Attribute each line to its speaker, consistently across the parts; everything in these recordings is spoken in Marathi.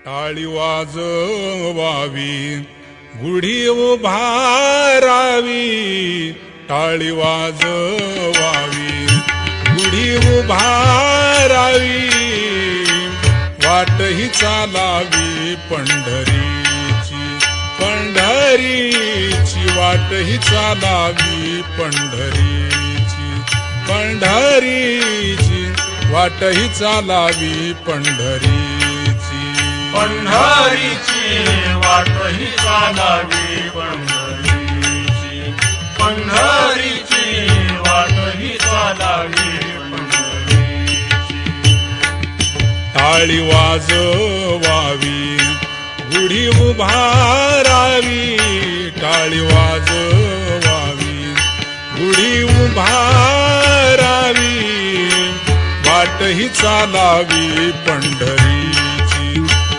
Speaker 1: टाळी वाजवावी गुढी उभारावी, टाळी वाजवावी गुढी उभारावी, वाटही चालावी पंढरीची, पंढरीची वाटही चालावी पंढरीची, पंढरीची वाटही चालावी पंढरीची,
Speaker 2: पंढरीची वाटही चालावी पंढरीची, पंढरीची वाटही चालावी पंढरीची.
Speaker 1: टाळी वाजवावी गुढी उभारावी, टाळी वाजवावी गुढी उभारावी, वाटही चालावी पंढरीची,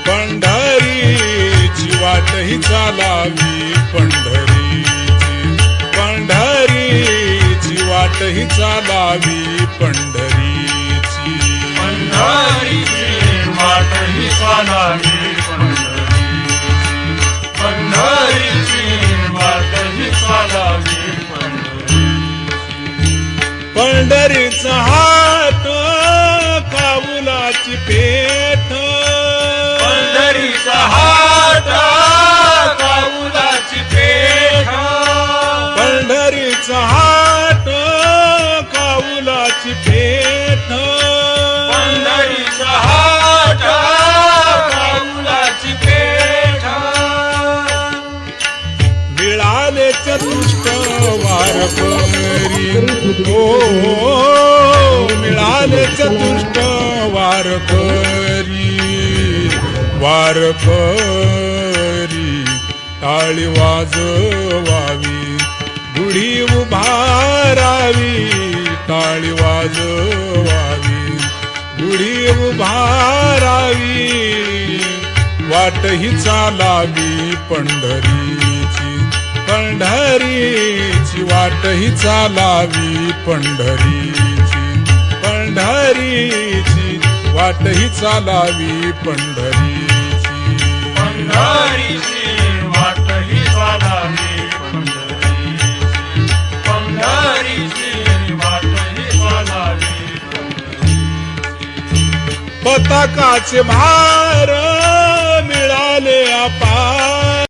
Speaker 1: पंढरीची वाटही चालावी पंढरीची, पंढरीची वाटही चालावी पंढरीची,
Speaker 2: पंढरीची वाटही चालावी पंढरीची, पंढरीची वाटही चालावी पंढरीची.
Speaker 1: पंढरीचा हात काबुलाची पेठ,
Speaker 2: पंढरीचा हात काबुलाची पेठ,
Speaker 1: पंढरीचा हात काबुलाची पेठ,
Speaker 2: पंढरीचा हात काबुलाची पेठ.
Speaker 1: मिळाले चतुष्ट वारकरी, ओ मिळाले चतुष्ट वारकरी, वारकरी टाळी वाजवावी गुढी उभारावी, टाळी वाजवावी गुढी उभारावी, वाटही चालावी पंढरीची, पंढरीची वाटही चालावी पंढरीची, पंढरीची वाटही चालावी पंढरीची,
Speaker 2: पंढरीची वाटही चालावी पंढरीची, पंढरीची वाटही चालावी पंढरीची.
Speaker 1: पताकाचे भार